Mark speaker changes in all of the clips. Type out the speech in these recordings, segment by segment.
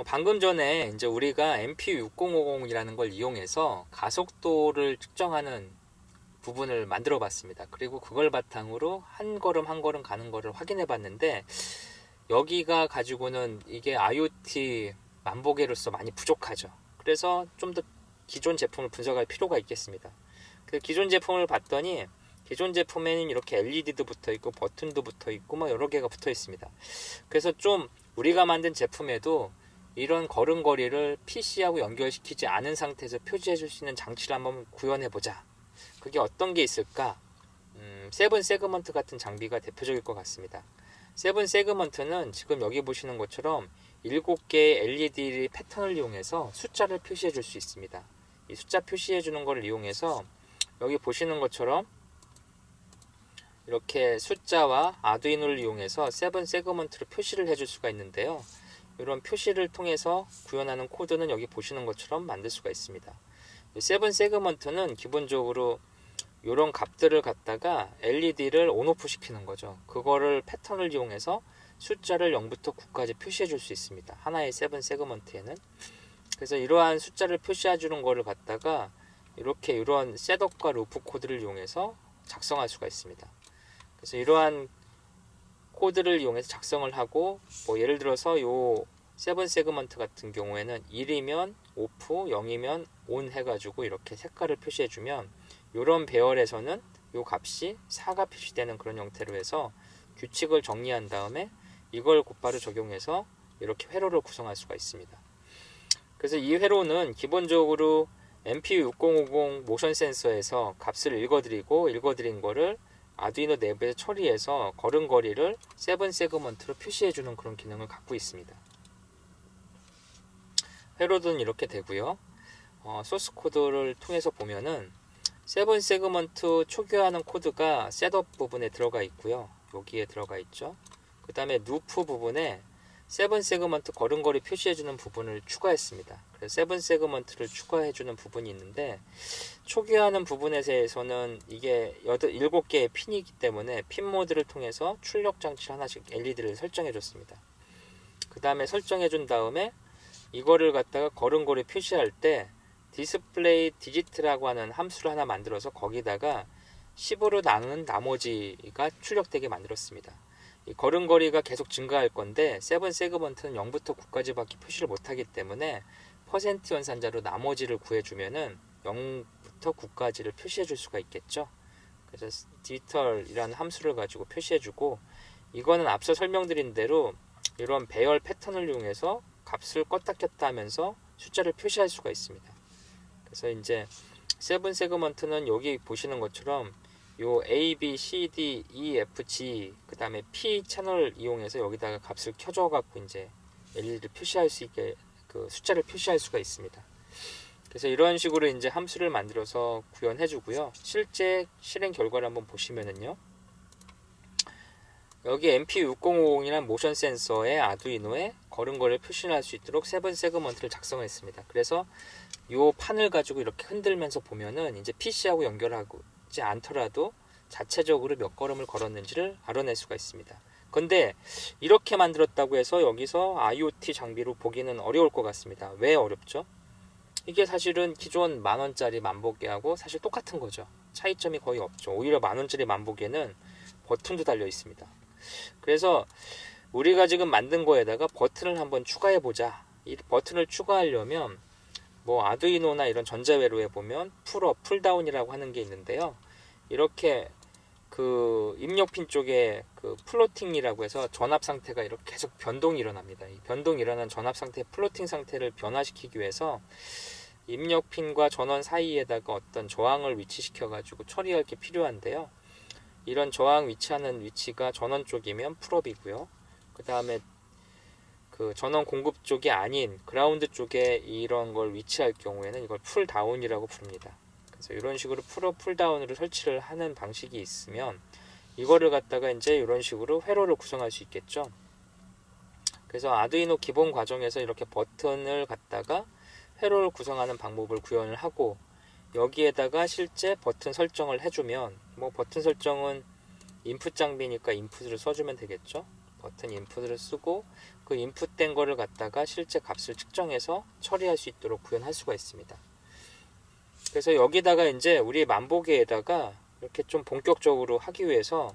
Speaker 1: 방금 전에 이제 우리가 MPU6050이라는 걸 이용해서 가속도를 측정하는 부분을 만들어 봤습니다. 그리고 그걸 바탕으로 한 걸음 한 걸음 가는 거를 확인해 봤는데, 여기가 가지고는 이게 IoT 만보계로서 많이 부족하죠. 그래서 좀 더 기존 제품을 분석할 필요가 있겠습니다. 그 기존 제품을 봤더니 기존 제품에는 이렇게 LED도 붙어 있고 버튼도 붙어 있고 뭐 여러 개가 붙어 있습니다. 그래서 좀 우리가 만든 제품에도 이런 걸음걸이를 PC하고 연결시키지 않은 상태에서 표시해 줄 수 있는 장치를 한번 구현해 보자. 그게 어떤 게 있을까? 세븐 세그먼트 같은 장비가 대표적일 것 같습니다. 세븐 세그먼트는 지금 여기 보시는 것처럼 7개의 LED 패턴을 이용해서 숫자를 표시해 줄 수 있습니다. 이 숫자 표시해 주는 것을 이용해서 여기 보시는 것처럼 이렇게 숫자와 아두이노를 이용해서 세븐 세그먼트로 표시를 해줄 수가 있는데요. 이런 표시를 통해서 구현하는 코드는 여기 보시는 것처럼 만들 수가 있습니다. 세븐 세그먼트는 기본적으로 이런 값들을 갖다가 LED를 온오프 시키는 거죠. 그거를 패턴을 이용해서 숫자를 0부터 9까지 표시해 줄 수 있습니다. 하나의 세븐 세그먼트에는. 그래서 이러한 숫자를 표시해 주는 거를 갖다가 이렇게 이런 셋업과 루프 코드를 이용해서 작성할 수가 있습니다. 그래서 이러한 코드를 이용해서 작성을 하고, 뭐 예를 들어서 요 세븐 세그먼트 같은 경우에는 1이면 오프, 0이면 온 해가지고 이렇게 색깔을 표시해주면 이런 배열에서는 요 값이 4가 표시되는 그런 형태로 해서 규칙을 정리한 다음에 이걸 곧바로 적용해서 이렇게 회로를 구성할 수가 있습니다. 그래서 이 회로는 기본적으로 MPU6050 모션 센서에서 값을 읽어드린 거를 아두이노 내부에서 처리해서 걸음걸이를 세븐 세그먼트로 표시해주는 그런 기능을 갖고 있습니다. 회로는 이렇게 되고요. 소스 코드를 통해서 보면은 세븐 세그먼트 초기화하는 코드가 셋업 부분에 들어가 있고요. 여기에 들어가 있죠. 그 다음에 루프 부분에 세븐 세그먼트 걸음걸이 표시해주는 부분을 추가했습니다. 그래서 세븐 세그먼트를 추가해주는 부분이 있는데, 초기화하는 부분에 대해서는 이게 7개의 핀이기 때문에 핀 모드를 통해서 출력 장치를 하나씩 LED를 설정해줬습니다. 그 다음에 설정해준 다음에 이거를 갖다가 걸음걸이 표시할 때 디스플레이 디지트라고 하는 함수를 하나 만들어서 거기다가 10으로 나눈 나머지가 출력되게 만들었습니다. 이 걸음걸이가 계속 증가할 건데 세븐 세그먼트는 0부터 9까지밖에 표시를 못하기 때문에 퍼센트 연산자로 나머지를 구해주면은 0부터 9까지를 표시해 줄 수가 있겠죠. 그래서 디지털이라는 함수를 가지고 표시해주고, 이거는 앞서 설명드린 대로 이런 배열 패턴을 이용해서 값을 껐다 켰다 하면서 숫자를 표시할 수가 있습니다. 그래서 이제 세븐 세그먼트는 여기 보시는 것처럼 요 A, B, C, D, E, F, G 그 다음에 P 채널을 이용해서 여기다가 값을 켜줘 갖고 이제 LED를 표시할 수 있게 그 숫자를 표시할 수가 있습니다. 그래서 이런 식으로 이제 함수를 만들어서 구현해 주고요. 실제 실행 결과를 한번 보시면은요. 여기 MPU6050이라는 모션 센서의 아두이노에 걸음걸이를 표시할 수 있도록 세븐 세그먼트를 작성했습니다. 그래서 요 판을 가지고 이렇게 흔들면서 보면은 이제 PC하고 연결하지 않더라도 자체적으로 몇 걸음을 걸었는지를 알아낼 수가 있습니다. 근데 이렇게 만들었다고 해서 여기서 IoT 장비로 보기는 어려울 것 같습니다. 왜 어렵죠? 이게 사실은 기존 만원짜리 만보계하고 사실 똑같은 거죠. 차이점이 거의 없죠. 오히려 만원짜리 만보계는 버튼도 달려 있습니다. 그래서 우리가 지금 만든 거에다가 버튼을 한번 추가해 보자. 이 버튼을 추가하려면 뭐 아두이노나 이런 전자회로에 보면 풀업, 풀다운이라고 하는 게 있는데요. 이렇게 그 입력핀 쪽에 그 플로팅이라고 해서 전압 상태가 이렇게 계속 변동이 일어납니다. 이 변동이 일어난 전압 상태, 플로팅 상태를 변화시키기 위해서 입력핀과 전원 사이에다가 어떤 저항을 위치시켜 가지고 처리할 게 필요한데요. 이런 저항 위치하는 위치가 전원 쪽이면 풀업이고요. 그 다음에 그 전원 공급 쪽이 아닌 그라운드 쪽에 이런 걸 위치할 경우에는 이걸 풀다운이라고 부릅니다. 그래서 이런 식으로 풀업, 풀다운으로 설치를 하는 방식이 있으면 이거를 갖다가 이제 이런 식으로 회로를 구성할 수 있겠죠. 그래서 아두이노 기본 과정에서 이렇게 버튼을 갖다가 회로를 구성하는 방법을 구현을 하고, 여기에다가 실제 버튼 설정을 해주면, 뭐 버튼 설정은 인풋 장비니까 인풋을 써주면 되겠죠. 버튼 인풋을 쓰고 그 인풋된 거를 갖다가 실제 값을 측정해서 처리할 수 있도록 구현할 수가 있습니다. 그래서 여기다가 이제 우리 만보기에다가 이렇게 좀 본격적으로 하기 위해서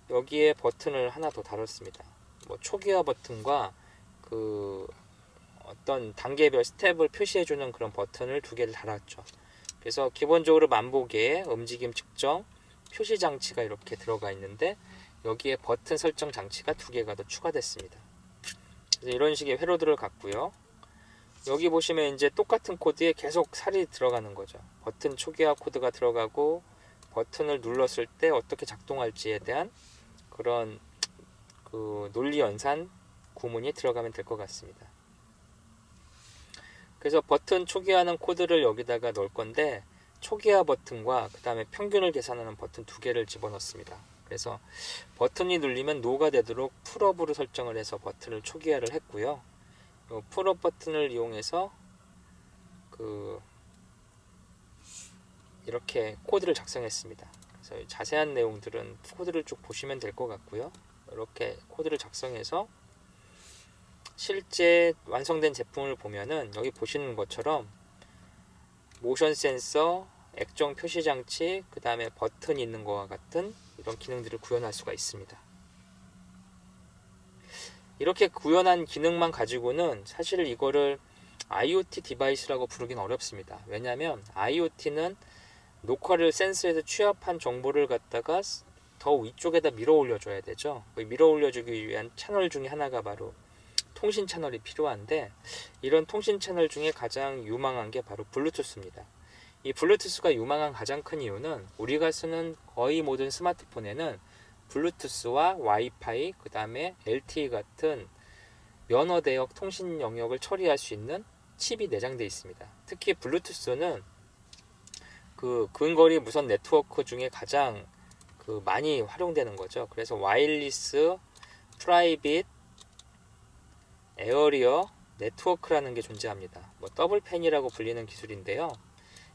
Speaker 1: 여기에 버튼을 하나 더 달았습니다. 뭐 초기화 버튼과 그 어떤 단계별 스텝을 표시해주는 그런 버튼을 두 개를 달았죠. 그래서 기본적으로 만보기에 움직임 측정, 표시 장치가 이렇게 들어가 있는데 여기에 버튼 설정 장치가 두 개가 더 추가됐습니다. 그래서 이런 식의 회로들을 갖고요. 여기 보시면 이제 똑같은 코드에 계속 살이 들어가는 거죠. 버튼 초기화 코드가 들어가고 버튼을 눌렀을 때 어떻게 작동할지에 대한 그런 그 논리 연산 구문이 들어가면 될 것 같습니다. 그래서 버튼 초기화하는 코드를 여기다가 넣을 건데 초기화 버튼과 그 다음에 평균을 계산하는 버튼 두 개를 집어넣습니다. 그래서 버튼이 눌리면 노가 되도록 풀업으로 설정을 해서 버튼을 초기화를 했고요. 이 풀업 버튼을 이용해서 이렇게 코드를 작성했습니다. 그래서 자세한 내용들은 코드를 쭉 보시면 될 것 같고요. 이렇게 코드를 작성해서 실제 완성된 제품을 보면은 여기 보시는 것처럼 모션 센서, 액정 표시 장치, 그 다음에 버튼이 있는 것과 같은 이런 기능들을 구현할 수가 있습니다. 이렇게 구현한 기능만 가지고는 사실 이거를 IoT 디바이스라고 부르긴 어렵습니다. 왜냐하면 IoT는 녹화를 센서에서 취합한 정보를 갖다가 더 위쪽에다 밀어 올려줘야 되죠. 밀어 올려주기 위한 채널 중에 하나가 바로 통신 채널이 필요한데 이런 통신 채널 중에 가장 유망한 게 바로 블루투스입니다. 이 블루투스가 유망한 가장 큰 이유는 우리가 쓰는 거의 모든 스마트폰에는 블루투스와 와이파이, 그 다음에 LTE 같은 면허 대역 통신 영역을 처리할 수 있는 칩이 내장되어 있습니다. 특히 블루투스는 그 근거리 무선 네트워크 중에 가장 많이 활용되는 거죠. 그래서 와일리스, 프라이빗, 에어리어 네트워크라는 게 존재합니다. 뭐 더블팬이라고 불리는 기술인데요.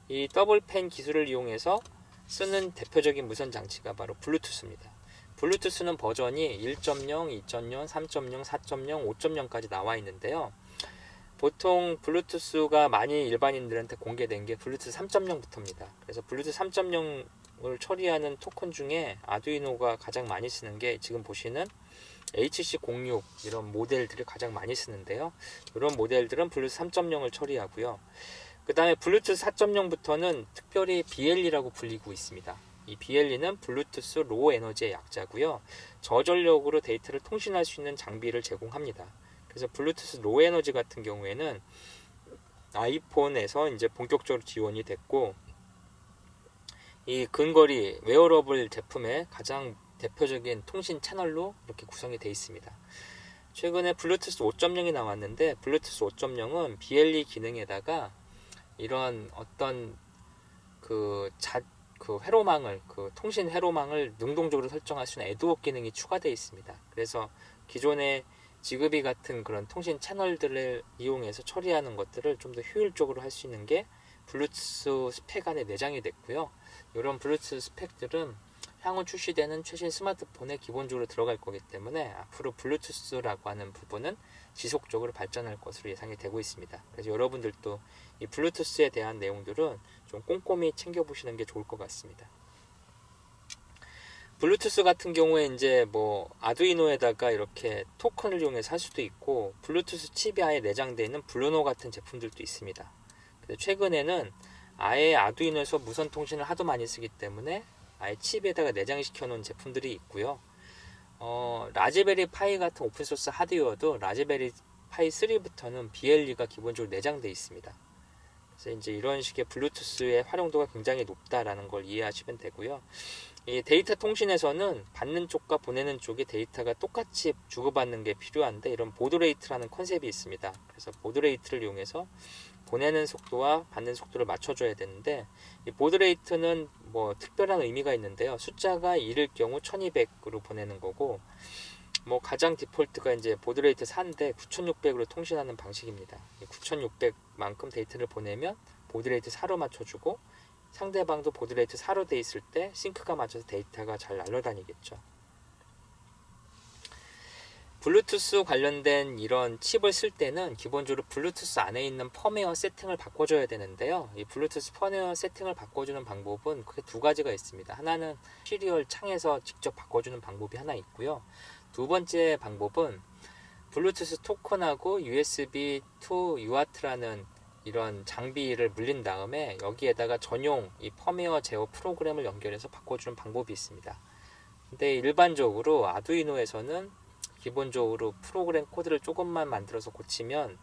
Speaker 1: 이 더블팬 기술을 이용해서 쓰는 대표적인 무선 장치가 바로 블루투스입니다. 블루투스는 버전이 1.0, 2.0, 3.0, 4.0, 5.0까지 나와 있는데요. 보통 블루투스가 많이 일반인들한테 공개된 게 블루투스 3.0부터입니다. 그래서 블루투스 3.0을 처리하는 토큰 중에 아두이노가 가장 많이 쓰는 게 지금 보시는 HC06 이런 모델들을 가장 많이 쓰는데요. 이런 모델들은 블루투스 3.0을 처리하고요. 그 다음에 블루투스 4.0부터는 특별히 BLE라고 불리고 있습니다. 이 BLE는 블루투스 로우 에너지의 약자고요. 저전력으로 데이터를 통신할 수 있는 장비를 제공합니다. 그래서 블루투스 로우 에너지 같은 경우에는 아이폰에서 이제 본격적으로 지원이 됐고 이 근거리 웨어러블 제품의 가장 대표적인 통신 채널로 이렇게 구성이 되어 있습니다. 최근에 블루투스 5.0이 나왔는데 블루투스 5.0은 BLE 기능에다가 이런 어떤 회로망을 통신 회로망을 능동적으로 설정할 수 있는 애드웍 기능이 추가되어 있습니다. 그래서 기존의 지그비 같은 그런 통신 채널들을 이용해서 처리하는 것들을 좀 더 효율적으로 할 수 있는 게 블루투스 스펙 안에 내장이 됐고요. 이런 블루투스 스펙들은 향후 출시되는 최신 스마트폰에 기본적으로 들어갈 거기 때문에 앞으로 블루투스라고 하는 부분은 지속적으로 발전할 것으로 예상이 되고 있습니다. 그래서 여러분들도 이 블루투스에 대한 내용들은 좀 꼼꼼히 챙겨보시는 게 좋을 것 같습니다. 블루투스 같은 경우에 이제 뭐 아두이노에다가 이렇게 토큰을 이용해서 할 수도 있고 블루투스 칩이 아예 내장되어 있는 블루노 같은 제품들도 있습니다. 최근에는 아예 아두이노에서 무선 통신을 하도 많이 쓰기 때문에 아예 칩에다가 내장시켜 놓은 제품들이 있고요. 라즈베리 파이 같은 오픈소스 하드웨어도 라즈베리 파이 3부터는 BLE가 기본적으로 내장되어 있습니다. 그래서 이제 이런 식의 블루투스의 활용도가 굉장히 높다라는 걸 이해하시면 되고요. 이 데이터 통신에서는 받는 쪽과 보내는 쪽의 데이터가 똑같이 주고받는 게 필요한데 이런 보드레이트라는 컨셉이 있습니다. 그래서 보드레이트를 이용해서 보내는 속도와 받는 속도를 맞춰줘야 되는데 이 보드레이트는 뭐 특별한 의미가 있는데요. 숫자가 1일 경우 1200으로 보내는 거고 뭐 가장 디폴트가 이제 보드레이트 4인데 9600으로 통신하는 방식입니다. 9600만큼 데이터를 보내면 보드레이트 4로 맞춰주고 상대방도 보드레이트 4로 돼 있을 때 싱크가 맞춰서 데이터가 잘 날아다니겠죠. 블루투스 관련된 이런 칩을 쓸 때는 기본적으로 블루투스 안에 있는 펌웨어 세팅을 바꿔줘야 되는데요. 이 블루투스 펌웨어 세팅을 바꿔주는 방법은 크게 두 가지가 있습니다. 하나는 시리얼 창에서 직접 바꿔주는 방법이 하나 있고요. 두 번째 방법은 블루투스 토큰하고 USB to UART라는 이런 장비를 물린 다음에 여기에다가 전용 이 펌웨어 제어 프로그램을 연결해서 바꿔주는 방법이 있습니다. 근데 일반적으로 아두이노에서는 기본적으로 프로그램 코드를 조금만 만들어서 고치면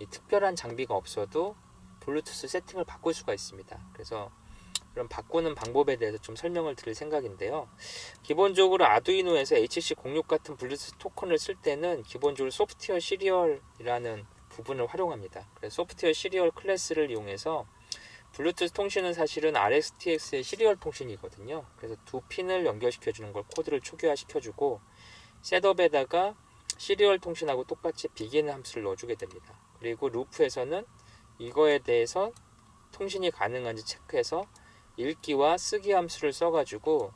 Speaker 1: 이 특별한 장비가 없어도 블루투스 세팅을 바꿀 수가 있습니다. 그래서 그럼 바꾸는 방법에 대해서 좀 설명을 드릴 생각인데요. 기본적으로 아두이노에서 HC06 같은 블루투스 토큰을 쓸 때는 기본적으로 소프트웨어 시리얼이라는 부분을 활용합니다. 그래서 소프트웨어 시리얼 클래스를 이용해서 블루투스 통신은 사실은 RxTX의 시리얼 통신이거든요. 그래서 두 핀을 연결시켜 주는 걸 코드를 초기화시켜 주고 셋업에다가 시리얼 통신하고 똑같이 begin 함수를 넣어주게 됩니다. 그리고 루프에서는 이거에 대해서 통신이 가능한지 체크해서 읽기와 쓰기 함수를 써가지고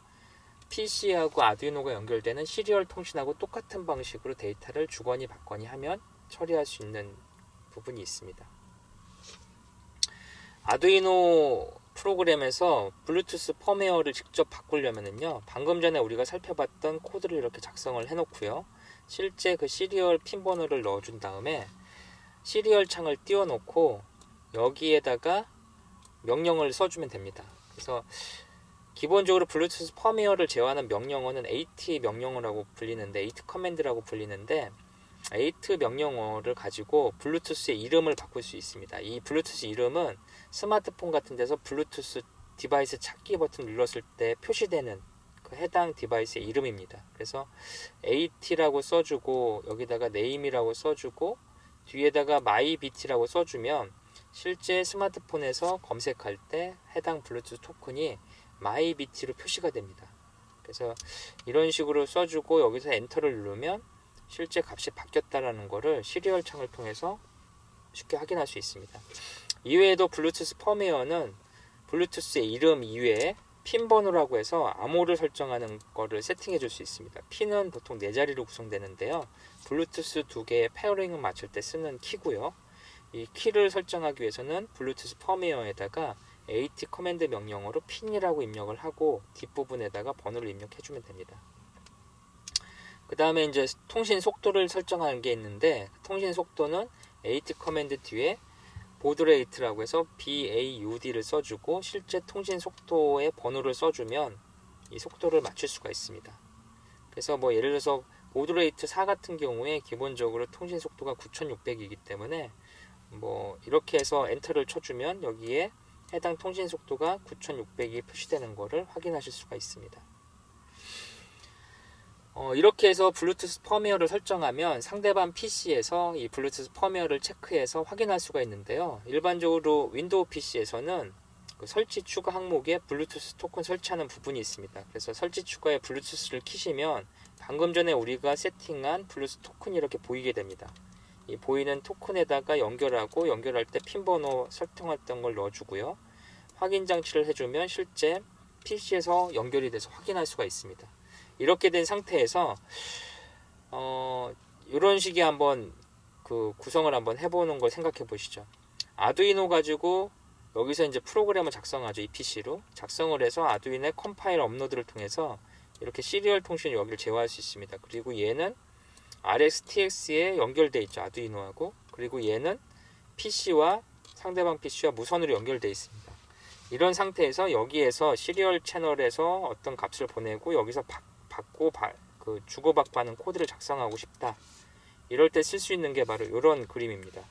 Speaker 1: PC하고 아두이노가 연결되는 시리얼 통신하고 똑같은 방식으로 데이터를 주거니 받거니 하면 처리할 수 있는 부분이 있습니다. 아두이노 프로그램에서 블루투스 펌웨어를 직접 바꾸려면은요, 방금 전에 우리가 살펴봤던 코드를 이렇게 작성을 해놓고요, 실제 그 시리얼 핀 번호를 넣어준 다음에 시리얼 창을 띄워놓고 여기에다가 명령어를 써주면 됩니다. 그래서 기본적으로 블루투스 펌웨어를 제어하는 명령어는 AT 명령어라고 불리는데, AT 커맨드라고 불리는데, AT 명령어를 가지고 블루투스의 이름을 바꿀 수 있습니다. 이 블루투스 이름은 스마트폰 같은 데서 블루투스 디바이스 찾기 버튼 눌렀을 때 표시되는 그 해당 디바이스의 이름입니다. 그래서 AT라고 써주고 여기다가 name이라고 써주고 뒤에다가 myBt라고 써주면 실제 스마트폰에서 검색할 때 해당 블루투스 토큰이 myBt로 표시가 됩니다. 그래서 이런 식으로 써주고 여기서 엔터를 누르면 실제 값이 바뀌었다라는 것을 시리얼 창을 통해서 쉽게 확인할 수 있습니다. 이외에도 블루투스 펌웨어는 블루투스의 이름 이외에 핀 번호라고 해서 암호를 설정하는 거를 세팅해 줄 수 있습니다. 핀은 보통 4자리로 구성되는데요. 블루투스 두 개의 페어링을 맞출 때 쓰는 키고요. 이 키를 설정하기 위해서는 블루투스 펌웨어에다가 AT 커맨드 명령어로 핀이라고 입력을 하고 뒷부분에다가 번호를 입력해 주면 됩니다. 그 다음에 이제 통신 속도를 설정하는 게 있는데, 통신 속도는 AT 커맨드 뒤에 보드레이트라고 해서 BAUD를 써주고 실제 통신 속도의 번호를 써주면 이 속도를 맞출 수가 있습니다. 그래서 뭐 예를 들어서 보드레이트 4 같은 경우에 기본적으로 통신 속도가 9600이기 때문에 뭐 이렇게 해서 엔터를 쳐주면 여기에 해당 통신 속도가 9600이 표시되는 것을 확인하실 수가 있습니다. 이렇게 해서 블루투스 펌웨어를 설정하면 상대방 PC에서 이 블루투스 펌웨어를 체크해서 확인할 수가 있는데요. 일반적으로 윈도우 PC에서는 그 설치 추가 항목에 블루투스 토큰 설치하는 부분이 있습니다. 그래서 설치 추가에 블루투스를 키시면 방금 전에 우리가 세팅한 블루투스 토큰이 이렇게 보이게 됩니다. 이 보이는 토큰에다가 연결하고 연결할 때 핀 번호 설정했던 걸 넣어주고요. 확인 장치를 해주면 실제 PC에서 연결이 돼서 확인할 수가 있습니다. 이렇게 된 상태에서 이런 식의 한번 그 구성을 한번 해보는 걸 생각해 보시죠. 아두이노 가지고 여기서 이제 프로그램을 작성하죠. 이 PC로 작성을 해서 아두이노의 컴파일 업로드를 통해서 이렇게 시리얼 통신을 여기를 제어할 수 있습니다. 그리고 얘는 RxTX에 연결되어 있죠. 아두이노하고. 그리고 얘는 PC와 상대방 PC와 무선으로 연결되어 있습니다. 이런 상태에서 여기에서 시리얼 채널에서 어떤 값을 보내고 여기서 받고 주고받고 하는 코드를 작성하고 싶다. 이럴 때 쓸 수 있는 게 바로 이런 그림입니다.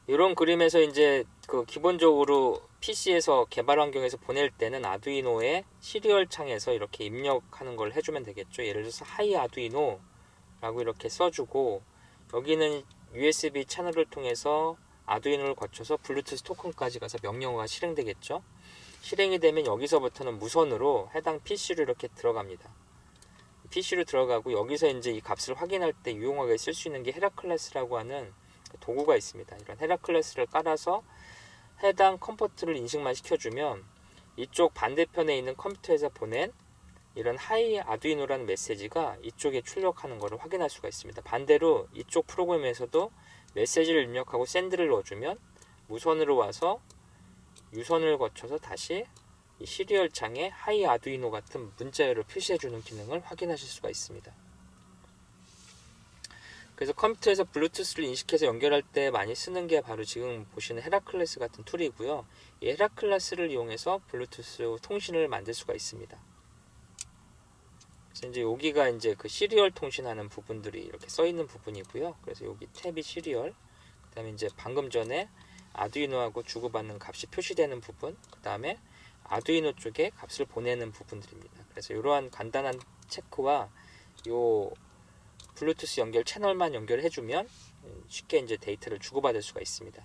Speaker 1: 이런 그림에서 이제 그 기본적으로 PC에서 개발 환경에서 보낼 때는 아두이노의 시리얼 창에서 이렇게 입력하는 걸 해주면 되겠죠. 예를 들어서 하이 아두이노라고 이렇게 써주고 여기는 USB 채널을 통해서 아두이노를 거쳐서 블루투스 토큰까지 가서 명령어가 실행되겠죠. 실행이 되면 여기서부터는 무선으로 해당 PC로 이렇게 들어갑니다. PC로 들어가고 여기서 이제 이 값을 확인할 때 유용하게 쓸 수 있는 게 헤라클레스라고 하는 도구가 있습니다. 이런 헤라클레스를 깔아서 해당 컴포트를 인식만 시켜주면 이쪽 반대편에 있는 컴퓨터에서 보낸 이런 하이 아두이노라는 메시지가 이쪽에 출력하는 것을 확인할 수가 있습니다. 반대로 이쪽 프로그램에서도 메시지를 입력하고 샌드를 넣어주면 무선으로 와서 유선을 거쳐서 다시 이 시리얼 창에 하이 아두이노 같은 문자열을 표시해주는 기능을 확인하실 수가 있습니다. 그래서 컴퓨터에서 블루투스를 인식해서 연결할 때 많이 쓰는 게 바로 지금 보시는 헤라클레스 같은 툴이고요. 이 헤라클레스를 이용해서 블루투스 통신을 만들 수가 있습니다. 그래서 이제 여기가 이제 그 시리얼 통신하는 부분들이 이렇게 써 있는 부분이고요. 그래서 여기 탭이 시리얼, 그 다음에 이제 방금 전에 아두이노하고 주고받는 값이 표시되는 부분, 그 다음에 아두이노 쪽에 값을 보내는 부분들입니다. 그래서 이러한 간단한 체크와 요 블루투스 연결 채널만 연결해주면 쉽게 이제 데이터를 주고받을 수가 있습니다.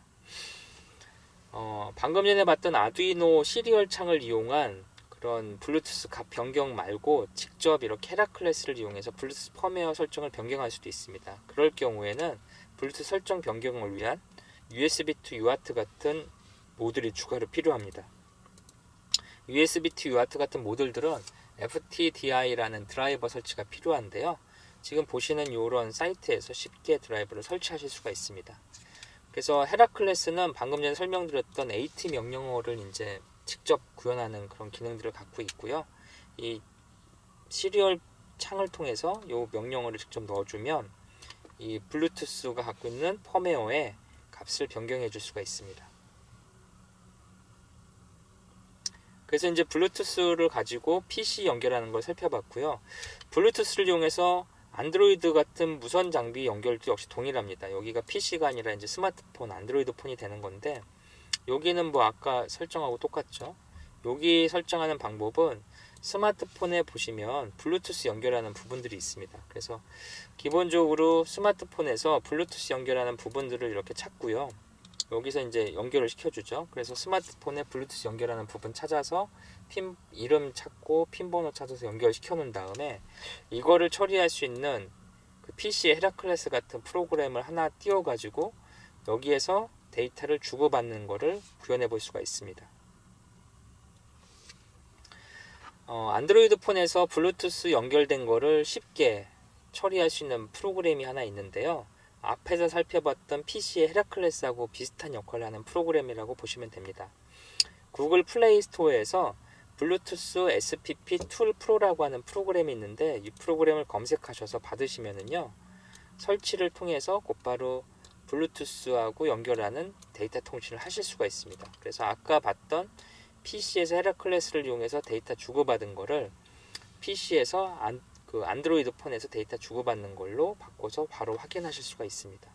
Speaker 1: 방금 전에 봤던 아두이노 시리얼 창을 이용한 그런 블루투스 값 변경 말고 직접 이렇게 헤라클레스를 이용해서 블루투스 펌웨어 설정을 변경할 수도 있습니다. 그럴 경우에는 블루투스 설정 변경을 위한 USB to UART 같은 모듈이 추가로 필요합니다. USB to UART 같은 모듈들은 FTDI라는 드라이버 설치가 필요한데요. 지금 보시는 이런 사이트에서 쉽게 드라이버를 설치하실 수가 있습니다. 그래서 헤라클레스는 방금 전에 설명드렸던 AT 명령어를 이제 직접 구현하는 그런 기능들을 갖고 있고요. 이 시리얼 창을 통해서 이 명령어를 직접 넣어주면 이 블루투스가 갖고 있는 펌웨어의 값을 변경해 줄 수가 있습니다. 그래서 이제 블루투스를 가지고 PC 연결하는 걸 살펴봤고요. 블루투스를 이용해서 안드로이드 같은 무선 장비 연결도 역시 동일합니다. 여기가 PC가 아니라 이제 스마트폰, 안드로이드 폰이 되는 건데, 여기는 뭐 아까 설정하고 똑같죠. 여기 설정하는 방법은 스마트폰에 보시면 블루투스 연결하는 부분들이 있습니다. 그래서 기본적으로 스마트폰에서 블루투스 연결하는 부분들을 이렇게 찾고요. 여기서 이제 연결을 시켜주죠. 그래서 스마트폰에 블루투스 연결하는 부분 찾아서 핀 이름 찾고 핀 번호 찾아서 연결시켜 놓은 다음에 이거를 처리할 수 있는 그 PC의 헤라클레스 같은 프로그램을 하나 띄워 가지고 여기에서 데이터를 주고받는 거를 구현해 볼 수가 있습니다. 안드로이드 폰에서 블루투스 연결된 거를 쉽게 처리할 수 있는 프로그램이 하나 있는데요. 앞에서 살펴봤던 PC의 헤라클레스하고 비슷한 역할을 하는 프로그램이라고 보시면 됩니다. 구글 플레이 스토어에서 블루투스 SPP 툴 프로라고 하는 프로그램이 있는데 이 프로그램을 검색하셔서 받으시면은요, 설치를 통해서 곧바로 블루투스하고 연결하는 데이터 통신을 하실 수가 있습니다. 그래서 아까 봤던 PC에서 헤라클레스를 이용해서 데이터 주고받은 거를 PC에서 안드로이드 폰에서 데이터 주고받는 걸로 바꿔서 바로 확인하실 수가 있습니다.